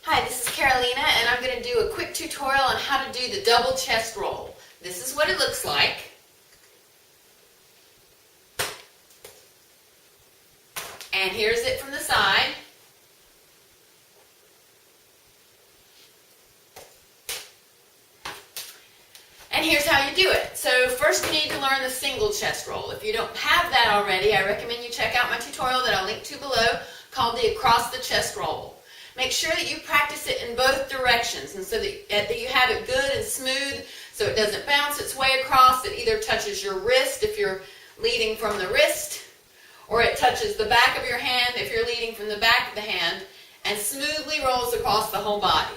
Hi, this is Caroleena, and I'm going to do a quick tutorial on how to do the double chest roll. This is what it looks like. And here's it from the side. And here's how you do it. So first you need to learn the single chest roll. If you don't have that already, I recommend you check out my tutorial that I'll link to below called the Across the Chest Roll. Make sure that you practice it in both directions, and so that you have it good and smooth so it doesn't bounce its way across. It either touches your wrist if you're leading from the wrist, or it touches the back of your hand if you're leading from the back of the hand, and smoothly rolls across the whole body.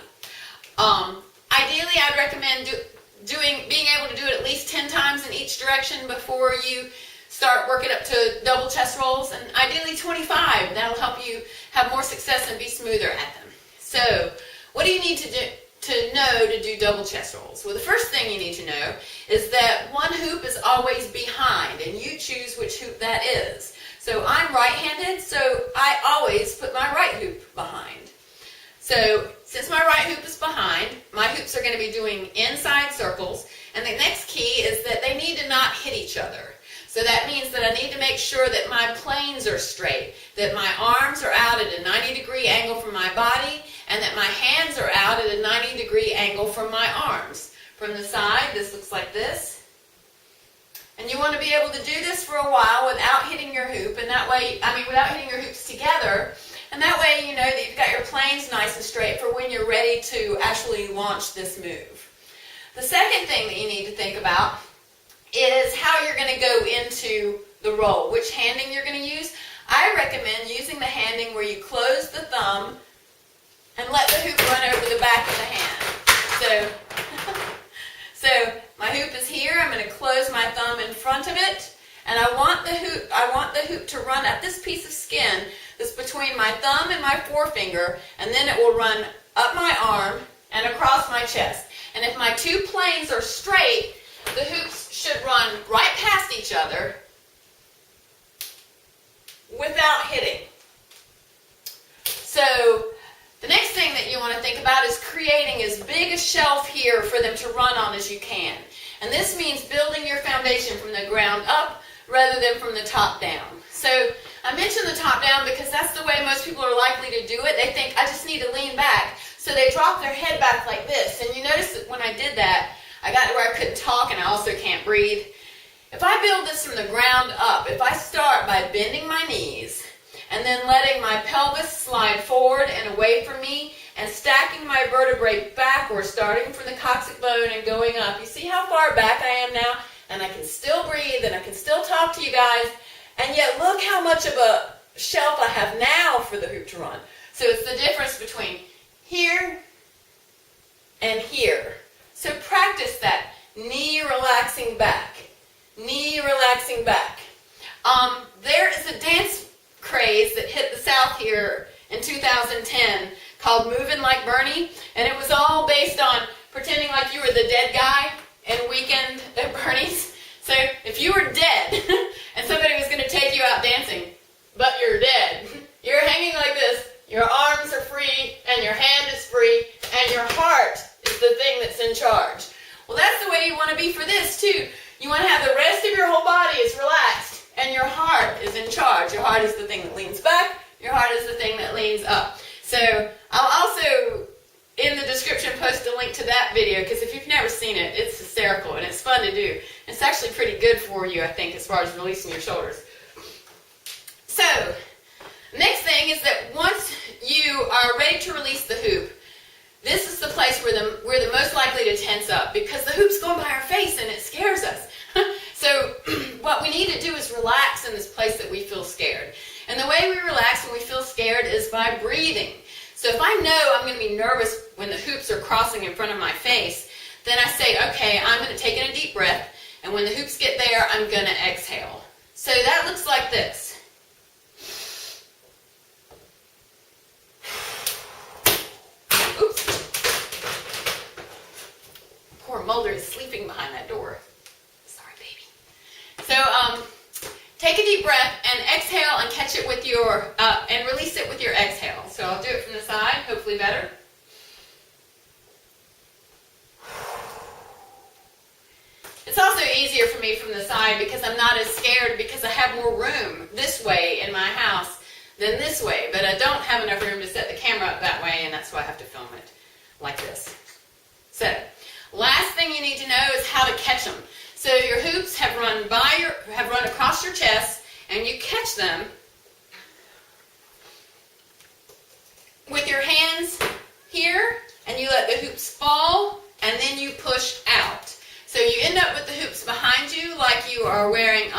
Ideally, I'd recommend being able to do it at least 10 times in each direction before you start working up to double chest rolls, and ideally 25. That'll help you have more success and be smoother at them. So, what do you need to know to do double chest rolls? Well, the first thing you need to know is that one hoop is always behind, and you choose which hoop that is. So I'm right-handed, so I always put my right hoop behind. So since my right hoop is behind, my hoops are going to be doing inside circles, and the next key is that they need to not hit each other. So that means that I need to make sure that my planes are straight, that my arms are out at a 90-degree angle from my body, and that my hands are out at a 90-degree angle from my arms. From the side, this looks like this. And you want to be able to do this for a while without hitting your hoop, and that way, without hitting your hoops together, and that way you know that you've got your planes nice and straight for when you're ready to actually launch this move. The second thing that you need to think about is how you're going to go into the roll, which handing you're going to use. I recommend using the handing where you close the thumb and let the hoop run over the back of the hand. So my hoop is here. I'm going to close my thumb in front of it, and I want the hoop to run at this piece of skin that's between my thumb and my forefinger, and then it will run up my arm and across my chest. And if my two planes are straight, the hoops should run right past each other without hitting. So the next thing that you want to think about is creating as big a shelf here for them to run on as you can. And this means building your foundation from the ground up rather than from the top down. So I mentioned the top down because that's the way most people are likely to do it. They think, I just need to lean back. So they drop their head back like this. And you notice that when I did that, I got to where I couldn't talk and I also can't breathe. If I build this from the ground up, if I start by bending my knees and then letting my pelvis slide forward and away from me and stacking my vertebrae backwards, starting from the coccyx bone and going up, you see how far back I am now? And I can still breathe and I can still talk to you guys, and yet look how much of a shelf I have now for the hoop to run. So it's the difference between here and here. So practice that. Knee relaxing back. Knee relaxing back. There is a dance craze that hit the South here in 2010 called Movin' Like Bernie, and it was all based on pretending like you were the dead guy in Weekend at Bernie's. So if you were dead and somebody was going to take you out dancing, but you're dead, you're hanging like this, your arms are free, and your hand is free, and your heart is the thing that's in charge. Well, that's the way you want to be for this too. You want to have the rest of your whole body is relaxed, and your heart is in charge. Your heart is the thing that leans back. Your heart is the thing that leans up. So I'll also, in the description, post a link to that video, because if you've never seen it, it's hysterical, and it's fun to do. It's actually pretty good for you, I think, as far as releasing your shoulders. So, next thing is that once you are ready to release the hoop, this is the place where we're the most likely to tense up, because the hoop's going by our face and it scares us. So what we need to do is relax in this place that we feel scared. And the way we relax when we feel scared is by breathing. So if I know I'm going to be nervous when the hoops are crossing in front of my face, then I say, okay, I'm going to take in a deep breath, and when the hoops get there, I'm going to exhale. So that looks like this. Poor Mulder is sleeping behind that door. Sorry, baby. So, take a deep breath and exhale and catch it with your, and release it with your exhale. So I'll do it from the side, hopefully better. easier for me from the side because I'm not as scared because I have more room this way in my house than this way. But I don't have enough room to set the camera up that way, and that's why I have to film it like this. So, last thing you need to know is how to catch them. So your hoops have run across your chest, and you catch them with your hands here, and you let the hoops fall, and then you push out. So you end up with the hoops behind you like you are wearing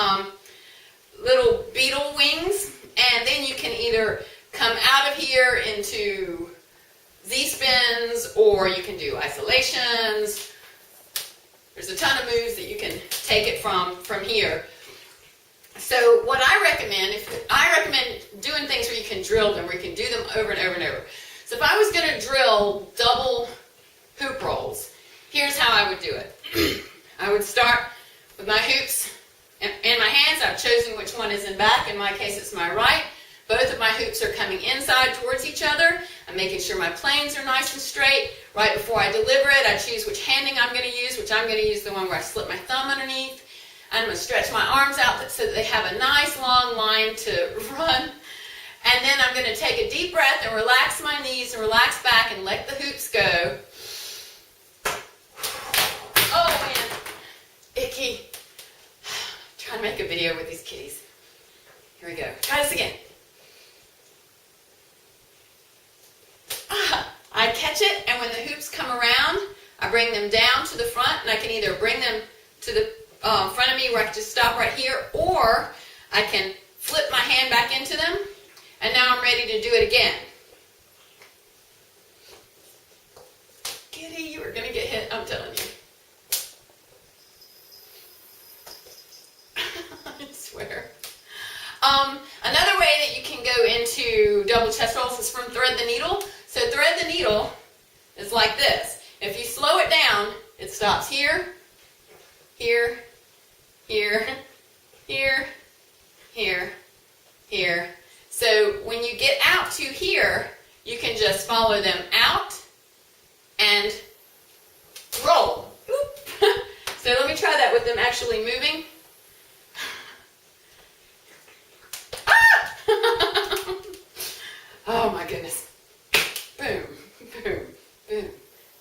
little beetle wings, and then you can either come out of here into Z-spins, or you can do isolations. There's a ton of moves that you can take it from here. So what I recommend doing things where you can drill them, where you can do them over and over and over. So if I was going to drill double hoop rolls, here's how I would do it. I would start with my hoops in my hands. I've chosen which one is in back. In my case, it's my right. Both of my hoops are coming inside towards each other. I'm making sure my planes are nice and straight. Right before I deliver it, I choose which handing I'm going to use, which I'm going to use the one where I slip my thumb underneath. I'm going to stretch my arms out so that they have a nice long line to run. And then I'm going to take a deep breath and relax my knees and relax back and let the hoops go. Oh man, icky. Trying to make a video with these kitties. Here we go. Try this again. I catch it, and when the hoops come around, I bring them down to the front, and I can either bring them to the front of me where I can just stop right here, or I can flip my hand back into them, and now I'm ready to do it again. Kitty, you are going to get hit, I'm telling you. I swear. Another way that you can go into double chest rolls is from thread the needle. So thread the needle is like this. If you slow it down, it stops here, here, here, here, here, here. So when you get out to here, you can just follow them out and roll. So let me try that with them actually moving. Oh my goodness. Boom, boom, boom,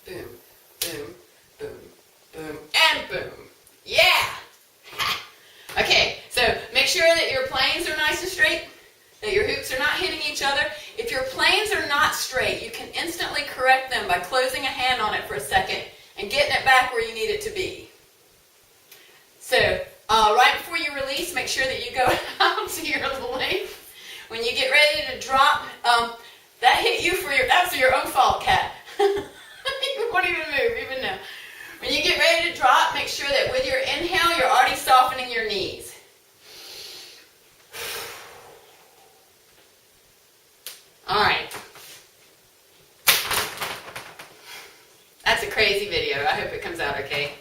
boom, boom, boom, boom, and boom. Yeah! Okay, so make sure that your planes are nice and straight, that your hoops are not hitting each other. If your planes are not straight, you can instantly correct them by closing a hand on it for a second and getting it back where you need it to be. So, right before you release, make sure that you go out to your length. When you get ready to drop, that hit you that's your own fault, cat. You won't even move, even now. When you get ready to drop, make sure that with your inhale, you're already softening your knees. All right. That's a crazy video. I hope it comes out okay.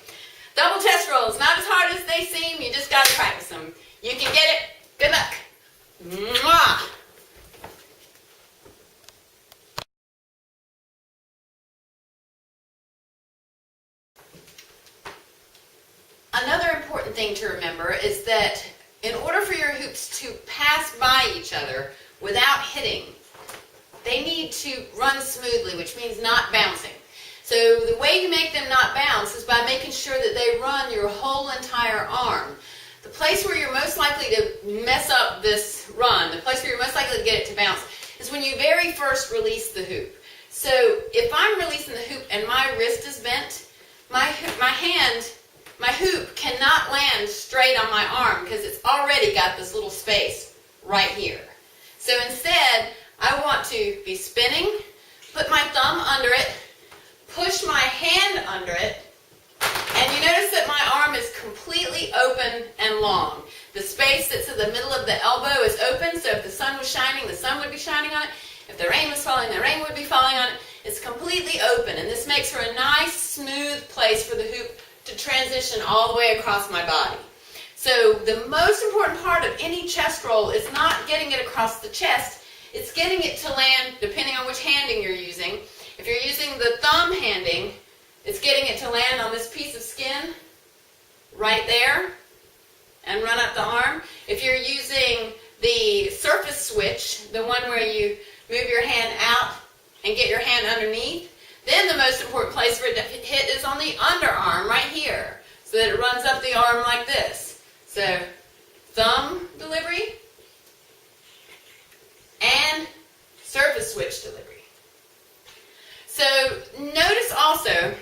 Double chest rolls, not as hard as they seem. You just got to practice them. You can get it. Good luck. Mwah! Another important thing to remember is that in order for your hoops to pass by each other without hitting, they need to run smoothly, which means not bouncing. So the way you make them not bounce is by making sure that they run your whole entire arm. The place where you're most likely to mess up this run, the place where you're most likely to get it to bounce, is when you very first release the hoop. So if I'm releasing the hoop and my wrist is bent, my hoop cannot land straight on my arm because it's already got this little space right here. So instead, I want to be spinning, put my thumb under it, push my hand under it, and you notice that my arm is completely open and long. The space that's in the middle of the elbow is open, so if the sun was shining, the sun would be shining on it. If the rain was falling, the rain would be falling on it. It's completely open, and this makes for a nice, smooth place for the hoop to transition all the way across my body. So the most important part of any chest roll is not getting it across the chest, it's getting it to land, depending on which handing you're using. If you're using the thumb handing, it's getting it to land on this piece of skin right there and run up the arm. If you're using the surface switch, the one where you move your hand out and get your hand underneath, then the most important place for it to hit is on the underarm right here, so that it runs up the arm like this. So thumb delivery and surface switch delivery. So notice also,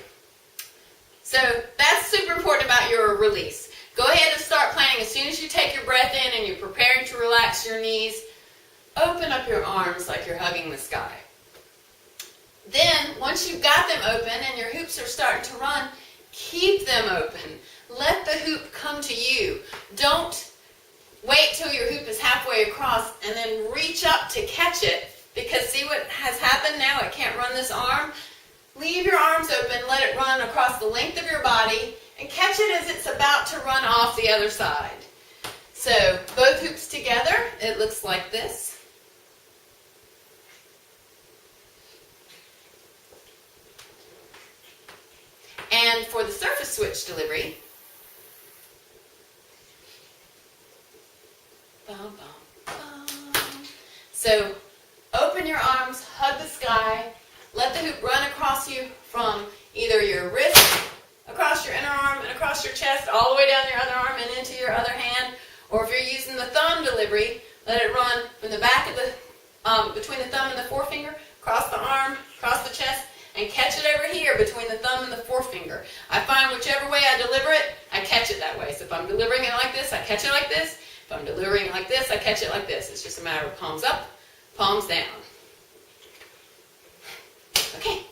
so that's super important about your release. Go ahead and start planning as soon as you take your breath in and you're preparing to relax your knees. Open up your arms like you're hugging the sky. Then, once you've got them open and your hoops are starting to run, keep them open. Let the hoop come to you. Don't wait till your hoop is halfway across and then reach up to catch it, because see what has happened now? It can't run this arm. Leave your arms open, let it run across the length of your body, and catch it as it's about to run off the other side. So, both hoops together, it looks like this. And for the surface switch delivery, so open your arms, hug the sky, let the hoop run across you from either your wrist, across your inner arm, and across your chest, all the way down your other arm and into your other hand. Or if you're using the thumb delivery, let it run from the back of the, between the thumb and the forefinger, across the arm, across the chest, and catch it over here between the thumb and the forefinger. I find whichever way I deliver it, I catch it that way. So if I'm delivering it like this, I catch it like this. If I'm delivering it like this, I catch it like this. It's just a matter of palms up, palms down. Okay.